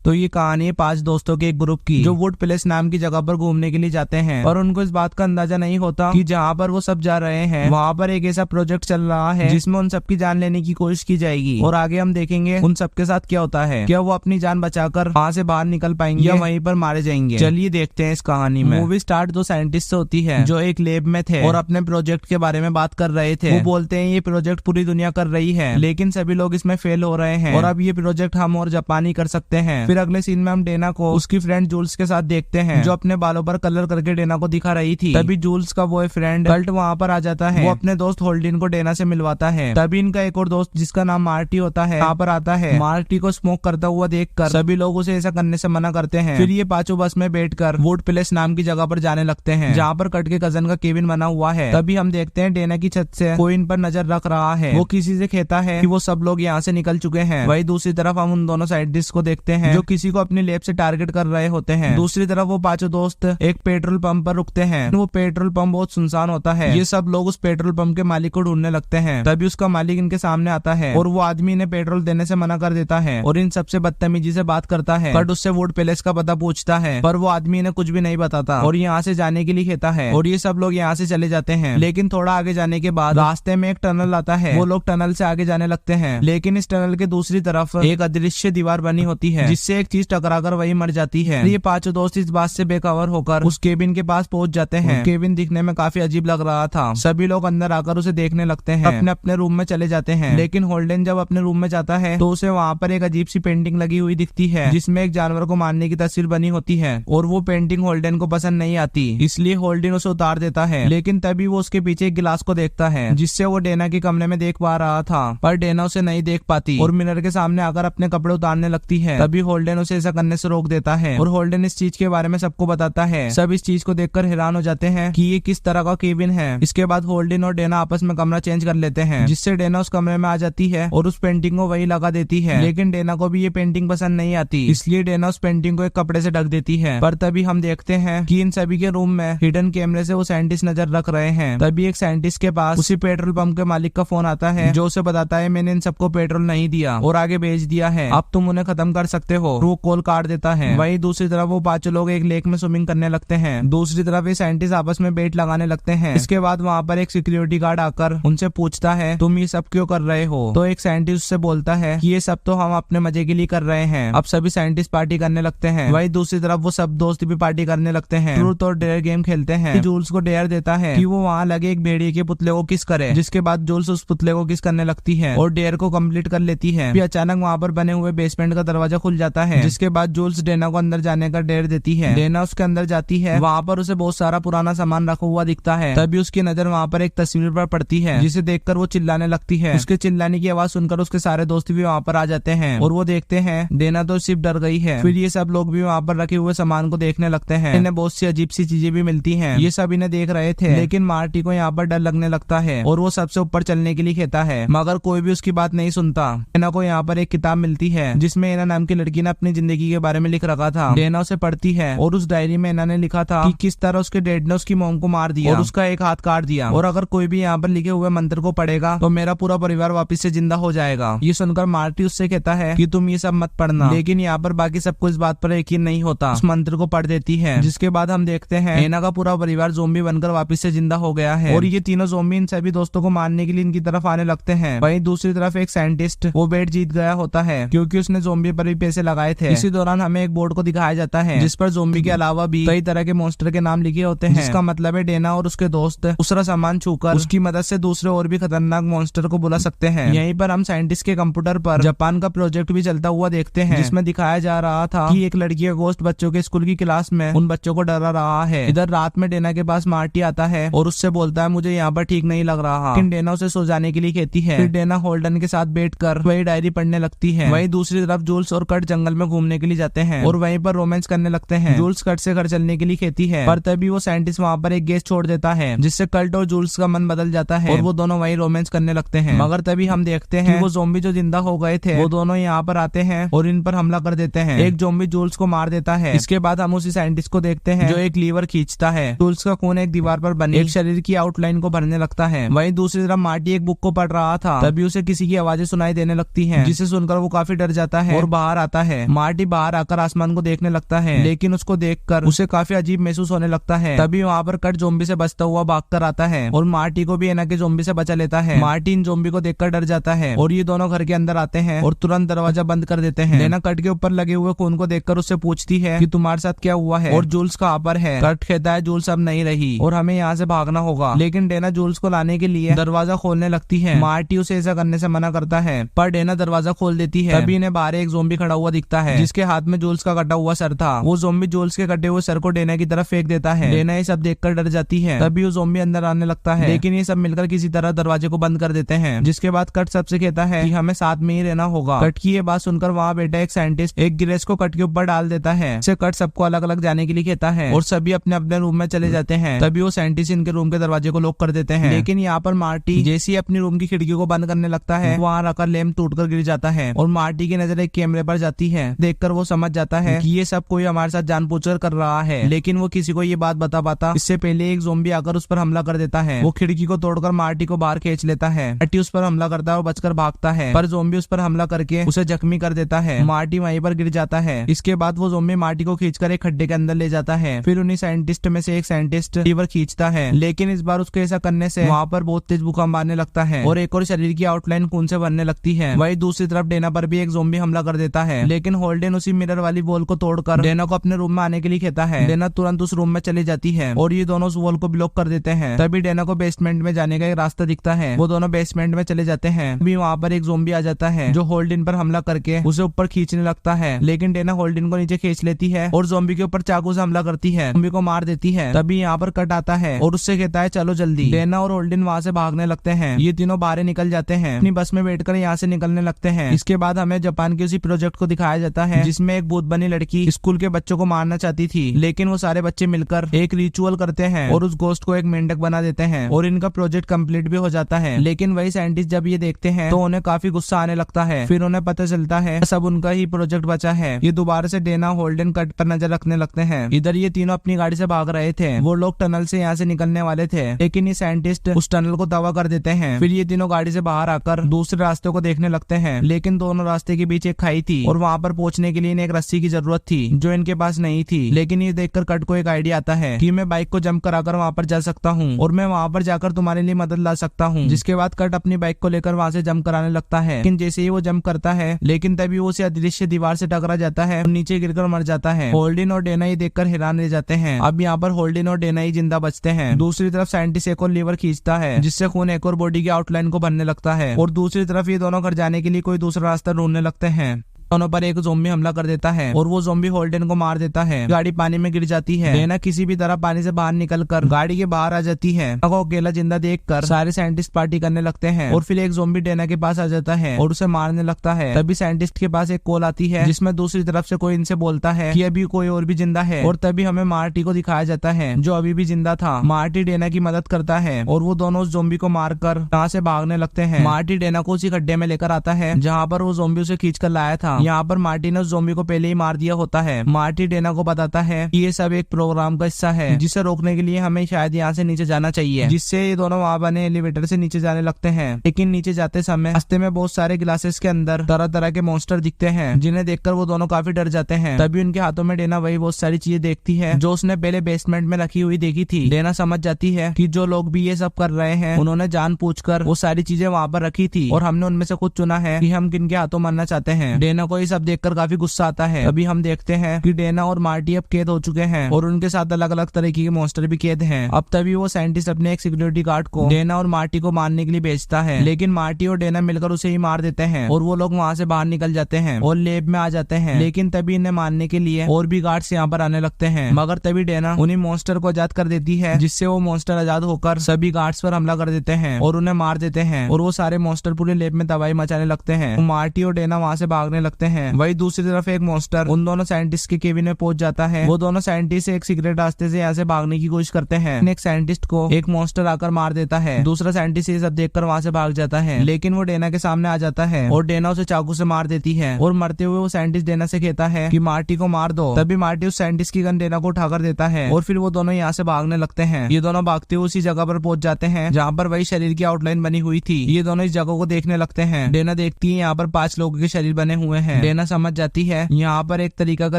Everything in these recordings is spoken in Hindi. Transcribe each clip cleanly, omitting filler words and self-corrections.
तो ये कहानी है 5 दोस्तों के एक ग्रुप की जो वुड प्लेस नाम की जगह पर घूमने के लिए जाते हैं और उनको इस बात का अंदाजा नहीं होता कि जहाँ पर वो सब जा रहे हैं वहाँ पर एक ऐसा प्रोजेक्ट चल रहा है जिसमें उन सबकी जान लेने की कोशिश की जाएगी और आगे हम देखेंगे उन सबके साथ क्या होता है। क्या वो अपनी जान बचाकर वहाँ से बाहर निकल पाएंगे या वहीं पर मारे जाएंगे। चलिए देखते हैं इस कहानी में। मूवी स्टार्ट 2 साइंटिस्ट से होती है जो एक लैब में थे और अपने प्रोजेक्ट के बारे में बात कर रहे थे। वो बोलते हैं ये प्रोजेक्ट पूरी दुनिया कर रही है लेकिन सभी लोग इसमें फेल हो रहे हैं और अब ये प्रोजेक्ट हम और जापान ही कर सकते हैं। फिर अगले सीन में हम डेना को उसकी फ्रेंड जूल्स के साथ देखते हैं जो अपने बालों पर कलर करके डेना को दिखा रही थी। तभी जूल्स का बॉयफ्रेंड कल्ट वहाँ पर आ जाता है। वो अपने दोस्त होल्डिन को डेना से मिलवाता है। तभी इनका एक और दोस्त जिसका नाम मार्टी होता है यहाँ पर आता है। मार्टी को स्मोक करता हुआ देखकर सभी लोग उसे ऐसा करने से मना करते हैं। फिर ये पांचों बस में बैठकर वुड प्लेस नाम की जगह पर जाने लगते हैं जहाँ पर कट के कजन का केबिन बना हुआ है। तभी हम देखते हैं डेना की छत से कोई इन पर नजर रख रहा है। वो किसी से कहता है कि वो सब लोग यहाँ से निकल चुके हैं। वही दूसरी तरफ हम उन दोनों साइंटिस्ट को देखते हैं जो किसी को अपनी लैब से टारगेट कर रहे होते हैं। दूसरी तरफ वो पांचों दोस्त एक पेट्रोल पंप पर रुकते हैं। वो पेट्रोल पंप बहुत सुनसान होता है। ये सब लोग उस पेट्रोल पंप के मालिक को ढूंढने लगते हैं। तभी उसका मालिक इनके सामने आता है और वो आदमी इन्हें पेट्रोल देने से मना कर देता है और इन सबसे बदतमीजी से बात करता है। कट उससे वुड पैलेस का पता पूछता है पर वो आदमी इन्हें कुछ भी नहीं बताता और यहाँ से जाने के लिए कहता है और ये सब लोग यहाँ से चले जाते हैं। लेकिन थोड़ा आगे जाने के बाद रास्ते में एक टनल आता है। वो लोग टनल से आगे जाने लगते हैं लेकिन इस टनल के दूसरी तरफ एक अदृश्य दीवार बनी होती है जिससे एक चीज टकराकर वही मर जाती है। ये पांचों दोस्त इस बात से बेखबर होकर उस केबिन के पास पहुंच जाते हैं। केबिन दिखने में काफी अजीब लग रहा था। सभी लोग अंदर आकर उसे देखने लगते हैं। अपने अपने रूम में चले जाते हैं लेकिन होल्डन जब अपने रूम में जाता है तो उसे वहाँ पर एक अजीब सी पेंटिंग लगी हुई दिखती है जिसमें एक जानवर को मारने की तस्वीर बनी होती है और वो पेंटिंग होल्डन को पसंद नहीं आती इसलिए होल्डन उसे उतार देता है। लेकिन तभी वो उसके पीछे एक गिलास को देखता है जिससे वो डेना के कमरे में देख पा रहा था पर डेना उसे नहीं देख पाती और मिरर के सामने आकर अपने कपड़े उतारने लगती है। तभी होल्डन उसे ऐसा करने से रोक देता है और होल्डन इस चीज के बारे में सबको बताता है। सब इस चीज को देखकर हैरान हो जाते हैं कि ये किस तरह का केबिन है। इसके बाद होल्डन और डेना आपस में कमरा चेंज कर लेते हैं जिससे डेना उस कमरे में आ जाती है और उस पेंटिंग को वही लगा देती है। लेकिन डेना को भी ये पेंटिंग पसंद नहीं आती इसलिए डेना उस पेंटिंग को एक कपड़े से ढक देती है। पर तभी हम देखते हैं कि इन सभी के रूम में हिडन कैमरे से वो साइंटिस्ट नजर रख रहे हैं। तभी एक साइंटिस्ट के पास उसी पेट्रोल पंप के मालिक का फोन आता है जो उसे बताता है मैंने इन सबको पेट्रोल नहीं दिया और आगे भेज दिया है, अब तुम उन्हें खत्म कर सकते हो। वो कॉल काट देता है। वही दूसरी तरफ वो पांचों लोग एक लेक में स्विमिंग करने लगते हैं। दूसरी तरफ ये साइंटिस्ट आपस में बेट लगाने लगते हैं। इसके बाद वहाँ पर एक सिक्योरिटी गार्ड आकर उनसे पूछता है तुम ये सब क्यों कर रहे हो। तो एक साइंटिस्ट उससे बोलता है कि ये सब तो हम अपने मजे के लिए कर रहे हैं। अब सभी साइंटिस्ट पार्टी करने लगते हैं। वही दूसरी तरफ वो सब दोस्त भी पार्टी करने लगते हैं। ट्रूथ और डेयर गेम खेलते हैं। जूल्स को डेयर देता है कि वो वहाँ लगे एक भेड़िए के पुतले को किस करे जिसके बाद जूल्स उस पुतले को किस करने लगती है और डेयर को कंप्लीट कर लेती है। फिर अचानक वहाँ पर बने हुए बेसमेंट का दरवाजा खुल जाता है जिसके बाद जूल्स डेना को अंदर जाने का डेयर देती है। डेना उसके अंदर जाती है। वहाँ पर उसे बहुत सारा पुराना सामान रखा हुआ दिखता है। तभी उसकी नजर वहाँ पर एक तस्वीर पर पड़ती है जिसे देखकर वो चिल्लाने लगती है। उसके चिल्लाने की आवाज सुनकर उसके सारे दोस्त भी वहाँ पर आ जाते हैं और वो देखते हैं डेना तो सिर्फ डर गई है। फिर ये सब लोग भी वहाँ पर रखे हुए सामान को देखने लगते हैं। इन्हें बहुत सी अजीब सी चीजें भी मिलती हैं। ये सब इन्हें देख रहे थे लेकिन मार्टी को यहाँ पर डर लगने लगता है और वो सबसे ऊपर चलने के लिए कहता है मगर कोई भी उसकी बात नहीं सुनता। डेना को यहाँ पर एक किताब मिलती है जिसमें एना नाम की लड़की ने अपनी जिंदगी के बारे में लिख रखा था। डेना उसे पढ़ती है और उस डायरी में एना ने लिखा था कि किस तरह उसके डैड ने उसकी मॉम को मार दिया और उसका एक हाथ काट दिया और अगर कोई भी यहाँ पर लिखे हुए मंत्र को पढ़ेगा तो मेरा पूरा परिवार वापस से जिंदा हो जाएगा। ये सुनकर मार्टी उससे कहता है कि तुम ये सब मत पढ़ना। लेकिन यहाँ पर बाकी सबको इस बात पर यकीन नहीं होता। उस मंत्र को पढ़ देती है जिसके बाद हम देखते हैं एना का पूरा परिवार ज़ोंबी बनकर वापस से जिंदा हो गया है और ये तीनों ज़ोंबी इन सभी दोस्तों को मारने के लिए इनकी तरफ आने लगते हैं। वहीं दूसरी तरफ एक साइंटिस्ट वो बेट जीत गया होता है क्योंकि उसने ज़ोंबी पर भी पैसे लगाए थे। इसी दौरान हमें एक बोर्ड को दिखाया जाता है जिस पर ज़ोंबी के अलावा भी कई तरह के मॉन्स्टर के नाम लिखे होते हैं जिसका मतलब है डेना और उसके दोस्त दूसरा सामान छूकर उसकी मदद से दूसरे और भी खतरनाक मॉन्स्टर को बुला सकते हैं। यहीं पर हम साइंटिस्ट के कंप्यूटर पर जापान का प्रोजेक्ट भी चलता हुआ देखते हैं जिसमें दिखाया जा रहा था कि एक लड़की का गोश्त बच्चों के स्कूल की क्लास में उन बच्चों को डरा रहा है। इधर रात में डेना के पास मार्टी आता है और उससे बोलता है मुझे यहाँ पर ठीक नहीं लग रहा। लेकिन डेना उसे सो जाने के लिए कहती है। फिर डेना होल्डन के साथ बैठकर वही डायरी पढ़ने लगती है। वहीं दूसरी तरफ जूल्स और कट जंगल में घूमने के लिए जाते हैं और वहीं पर रोमांस करने लगते हैं। जूल्स कट से घर चलने के लिए कहती है पर तभी वो साइंटिस्ट वहाँ पर एक गैस छोड़ देता है जिससे कल्ट और जूल्स का मन बदल जाता है और वो दोनों वही रोमांस करने लगते हैं। मगर तभी हम देखते हैं वो ज़ोंबी जो जिंदा हो गए थे वो दोनों यहाँ पर आते हैं और इन पर हमला कर देते हैं। एक ज़ोंबी जूल्स को मार देता है। इसके बाद हम उसी साइंटिस्ट को देखते हैं जो एक लीवर खींचता है। जूल्स का खून एक दीवार पर बनी एक शरीर की आउटलाइन को भरने लगता है। वहीं दूसरी तरफ मार्टी एक बुक को पढ़ रहा था। तभी उसे किसी की आवाजें सुनाई देने लगती हैं जिसे सुनकर वो काफी डर जाता है और बाहर आता है। मार्टी बाहर आकर आसमान को देखने लगता है, लेकिन उसको देखकर उसे काफी अजीब महसूस होने लगता है। तभी वहाँ पर कट ज़ॉम्बी से बचता हुआ भागकर आता है और मार्टी को भी एना के ज़ॉम्बी से बचा लेता है। मार्टी इन ज़ॉम्बी को देखकर डर जाता है और ये दोनों घर के अंदर आते हैं और तुरंत दरवाजा बंद कर देते हैं। एना कट के ऊपर लगे हुए खून को देखकर उससे पूछती है कि तुम्हारे साथ क्या हुआ है और जूल्स कहाँ पर है। कट कहता है जूल्स अब नहीं रही और हमें यहाँ से भागना होगा, लेकिन डेना जूल्स को लाने के लिए दरवाजा खोलने लगती है। मार्टी उसे ऐसा करने से मना करता है, पर डेना दरवाजा खोल देती है। तभी इन्हें बाहर एक ज़ॉम्बी खड़ा हुआ दिखता है, जिसके हाथ में जूल्स का कटा हुआ सर था। वो ज़ॉम्बी जूल्स के कटे हुए सर को डेना की तरफ फेंक देता है। डेना ये सब देखकर डर जाती है। तभी वो ज़ॉम्बी अंदर आने लगता है, लेकिन ये सब मिलकर किसी तरह दरवाजे को बंद कर देते हैं। जिसके बाद कट सबसे कहता है कि हमें साथ में ही रहना होगा। कट की ये बात सुनकर वहाँ बैठा एक साइंटिस्ट एक गिरेज को कट के ऊपर डाल देता है। इसे कट सबको अलग अलग जाने के लिए कहता है और सभी अपने अपने रूम में चले जाते हैं। तभी वो साइंटिस्ट इनके रूम के दरवाजे को लॉक कर देते हैं, लेकिन यहाँ पर मार्टी जैसे ही अपनी रूम की खिड़की को बंद करने लगता है, वहाँ रखकर लैंप टूटकर गिर जाता है और मार्टी की नजर एक कैमरे पर जाती है। देखकर वो समझ जाता है कि ये सब कोई हमारे साथ जानबूझकर कर रहा है, लेकिन वो किसी को ये बात बता पाता इससे पहले एक ज़ॉम्बी आकर उस पर हमला कर देता है। वो खिड़की को तोड़कर मार्टी को बाहर खींच लेता है। मार्टी उस पर हमला करता है और बचकर भागता है, पर ज़ॉम्बी उस पर हमला करके उसे जख्मी कर देता है। मार्टी वहीं पर गिर जाता है। इसके बाद वो ज़ॉम्बी मार्टी को खींचकर एक खड्डे के अंदर ले जाता है। फिर उन्हीं साइंटिस्ट में से एक साइंटिस्ट लीवर खींचता है, लेकिन इस बार उसको ऐसा करने से वहाँ पर बहुत तेज भूकंप आने लगता है और एक और शरीर की आउटलाइन खून से बनने लगती है। वहीं दूसरी तरफ डेना पर भी एक ज़ॉम्बी हमला कर देता है, लेकिन होल्डन उसी मिरर वाली वॉल को तोड़कर डेना को अपने रूम में आने के लिए कहता है। डेना तुरंत उस रूम में चली जाती है और ये दोनों उस वॉल को ब्लॉक कर देते हैं। तभी डेना को बेसमेंट में जाने का एक रास्ता दिखता है। वो दोनों बेसमेंट में चले जाते हैं। अभी वहाँ पर एक ज़ॉम्बी आ जाता है जो होल्डन पर हमला करके उसे ऊपर खींचने लगता है, लेकिन डेना होल्डन को नीचे खींच लेती है और ज़ॉम्बी के ऊपर चाकू से हमला करती है, ज़ॉम्बी को मार देती है। तभी यहाँ पर कट आता है और उससे कहता है चलो जल्दी। डेना और होल्डन वहाँ से भागने लगते हैं। ये तीनों बाहर निकल जाते हैं, अपनी बस में बैठकर यहाँ से निकलने लगते हैं। इसके बाद हमें जापान के उसी प्रोजेक्ट को दिखाया जाता है जिसमें एक भूत बनी लड़की स्कूल के बच्चों को मारना चाहती थी, लेकिन वो सारे बच्चे मिलकर एक रिचुअल करते हैं और उस गोस्ट को एक मेंढक बना देते हैं और इनका प्रोजेक्ट कंप्लीट भी हो जाता है। लेकिन वही साइंटिस्ट जब ये देखते हैं तो उन्हें काफी गुस्सा आने लगता है। फिर उन्हें पता चलता है सब उनका ही प्रोजेक्ट बचा है। ये दोबारा से डेना होल्डन कट पर नजर रखने लगते हैं। इधर ये तीनों अपनी गाड़ी से भाग रहे थे। वो लोग टनल से यहाँ से निकलने वाले थे, लेकिन ये साइंटिस्ट उस टनल को तबाह कर देते हैं। फिर ये तीनों गाड़ी से बाहर आकर दूसरे रास्ते को देखने लगते हैं, लेकिन दोनों रास्ते के बीच एक खाई थी और वहाँ पर पहुंचने के लिए इन्हें एक रस्सी की जरूरत थी जो इनके पास नहीं थी। लेकिन ये देखकर कट को एक आइडिया आता है कि मैं बाइक को जंप कराकर वहाँ पर जा सकता हूँ और मैं वहाँ पर जाकर तुम्हारे लिए मदद ला सकता हूँ। जिसके बाद कट अपनी बाइक को लेकर वहाँ से जंप कराने लगता है, लेकिन जैसे ही वो जंप करता है, लेकिन तभी वो उसे अदृश्य दीवार से टकरा जाता है और नीचे गिरकर मर जाता है। होल्डन और डेना ये देखकर हैरान रह जाते हैं। अब यहाँ पर होल्डन और डेना ही जिंदा बचते हैं। दूसरी तरफ साइंटिस्ट एक और लीवर खींचता है जिससे खून एक और बॉडी की आउटलाइन को भरने लगता है और दूसरी तरफ ये दोनों घर जाने के लिए कोई दूसरा रास्ता ढूंढने लगते हैं। दोनों पर एक ज़ॉम्बी हमला कर देता है और वो ज़ॉम्बी होल्डन को मार देता है। गाड़ी पानी में गिर जाती है। डेना किसी भी तरह पानी से बाहर निकलकर गाड़ी के बाहर आ जाती है। को अकेला जिंदा देखकर सारे साइंटिस्ट पार्टी करने लगते हैं और फिर एक ज़ॉम्बी डेना के पास आ जाता है और उसे मारने लगता है। तभी साइंटिस्ट के पास एक कॉल आती है जिसमें दूसरी तरफ से कोई इनसे बोलता है कि अभी कोई और भी जिंदा है और तभी हमें मार्टी को दिखाया जाता है जो अभी भी जिंदा था। मार्टी डेना की मदद करता है और वो दोनों उस ज़ॉम्बी को मारकर यहाँ से भागने लगते हैं। मार्टी डेना को उसी गड्ढे में लेकर आता है जहाँ पर वो ज़ॉम्बी उसे खींच कर लाया था। यहाँ पर मार्टी उस ज़ॉम्बी को पहले ही मार दिया होता है। मार्टी डेना को बताता है कि ये सब एक प्रोग्राम का हिस्सा है जिसे रोकने के लिए हमें शायद यहाँ से नीचे जाना चाहिए, जिससे ये दोनों वहाँ बने एलिवेटर से नीचे जाने लगते हैं। लेकिन नीचे जाते समय रास्ते में बहुत सारे ग्लासेस के अंदर तरह तरह के मॉन्स्टर दिखते हैं जिन्हें देखकर वो दोनों काफी डर जाते हैं। तभी उनके हाथों में डेना वही बहुत सारी चीजें देखती है जो उसने पहले बेसमेंट में रखी हुई देखी थी। डेना समझ जाती है कि जो लोग भी ये सब कर रहे हैं उन्होंने जानबूझकर वो सारी चीजें वहाँ पर रखी थी और हमने उनमें से खुद चुना है कि हम किनके हाथों मरना चाहते हैं। डेना को ये सब देखकर काफी गुस्सा आता है। अभी हम देखते हैं कि डेना और मार्टी अब कैद हो चुके हैं और उनके साथ अलग अलग तरीके के मॉन्स्टर भी कैद हैं। अब तभी वो साइंटिस्ट अपने एक सिक्योरिटी गार्ड को डेना और मार्टी को मारने के लिए भेजता है, लेकिन मार्टी और डेना मिलकर उसे ही मार देते हैं और वो लोग वहाँ से बाहर निकल जाते हैं और लैब में आ जाते हैं। लेकिन तभी इन्हें मारने के लिए और भी गार्ड्स यहाँ पर आने लगते हैं, मगर तभी डेना उन्हीं मॉन्स्टर को आजाद कर देती है जिससे वो मॉन्स्टर आजाद होकर सभी गार्ड्स पर हमला कर देते हैं और उन्हें मार देते हैं और वो सारे मॉन्स्टर पूरे लैब में तबाही मचाने लगते हैं। मार्टी और डेना वहाँ से भागने लगते हैं। वही दूसरी तरफ एक मॉन्स्टर उन दोनों साइंटिस्ट के केबिन में पहुंच जाता है। वो दोनों साइंटिस्ट एक सीक्रेट रास्ते से यहाँ से भागने की कोशिश करते हैं। एक साइंटिस्ट को एक मॉन्स्टर आकर मार देता है। दूसरा साइंटिस्ट ये सब देखकर वहाँ से भाग जाता है, लेकिन वो डेना के सामने आ जाता है और डेना उसे चाकू से मार देती है और मरते हुए वो साइंटिस्ट डेना से कहता है कि मार्टी को मार दो। तभी मार्टी उस साइंटिस्ट की गन डेना को उठाकर देता है और फिर वो दोनों यहाँ से भागने लगते हैं। ये दोनों भागते हुए उसी जगह पर पहुंच जाते हैं जहाँ पर वही शरीर की आउटलाइन बनी हुई थी। ये दोनों इस जगह को देखने लगते हैं। डेना देखती है यहाँ पर 5 लोगों के शरीर बने हुए हैं। डेना समझ जाती है यहाँ पर एक तरीका का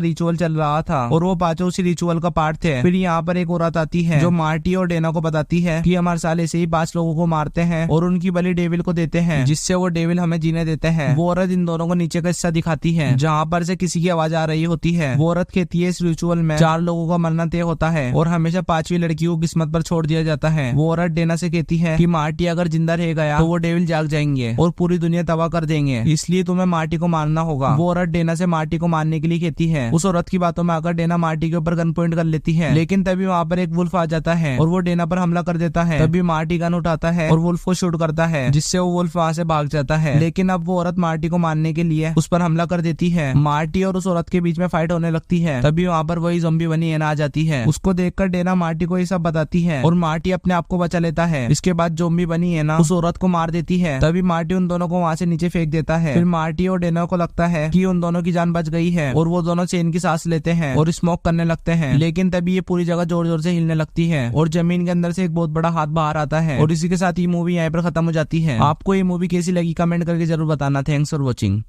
रिचुअल चल रहा था और वो पांचों उसी रिचुअल का पार्ट थे। फिर यहाँ पर एक औरत आती है जो मार्टी और डेना को बताती है कि हम हर साल ऐसे ही 5 लोगों को मारते हैं और उनकी बलि डेविल को देते हैं, जिससे वो डेविल हमें जीने देते हैं। वो औरत इन दोनों को नीचे का हिस्सा दिखाती है जहाँ पर से किसी की आवाज आ रही होती है। वो औरत कहती है इस रिचुअल में 4 लोगों का मरना तय होता है और हमेशा 5वीं लड़की को किस्मत पर छोड़ दिया जाता है। वो औरत डेना से कहती है कि मार्टी अगर जिंदा रह गया तो वो डेविल जाग जाएंगे और पूरी दुनिया तबाह कर देंगे, इसलिए तुम्हें मार्टी को मारना होगा। वो औरत डेना से मार्टी को मारने के लिए कहती है। उस औरत की बातों में आकर डेना मार्टी के ऊपर गन पॉइंट कर लेती है, लेकिन तभी वहाँ पर एक वुल्फ आ जाता है और वो डेना पर हमला कर देता है। तभी मार्टी गन उठाता है और वुल्फ को शूट करता है, जिससे वो वुल्फ वहाँ से भाग जाता है। लेकिन अब वो औरत मार्टी को मारने के लिए उस पर हमला कर देती है। मार्टी और उस औरत के बीच में फाइट होने लगती है। तभी वहाँ पर वही ज़ॉम्बी बनी एना आ जाती है। उसको देखकर डेना मार्टी को ये सब बताती है और मार्टी अपने आप को बचा लेता है। इसके बाद ज़ॉम्बी बनी एना उस औरत को मार देती है। तभी मार्टी उन दोनों को वहाँ से नीचे फेंक देता है। फिर मार्टी और डेना को लगता है कि उन दोनों की जान बच गई है और वो दोनों चैन की सांस लेते हैं और स्मोक करने लगते हैं। लेकिन तभी ये पूरी जगह जोर जोर से हिलने लगती है और जमीन के अंदर से एक बहुत बड़ा हाथ बाहर आता है। और इसी के साथ ये मूवी यहाँ पर खत्म हो जाती है। आपको ये मूवी कैसी लगी कमेंट करके जरूर बताना। Thanks for watching.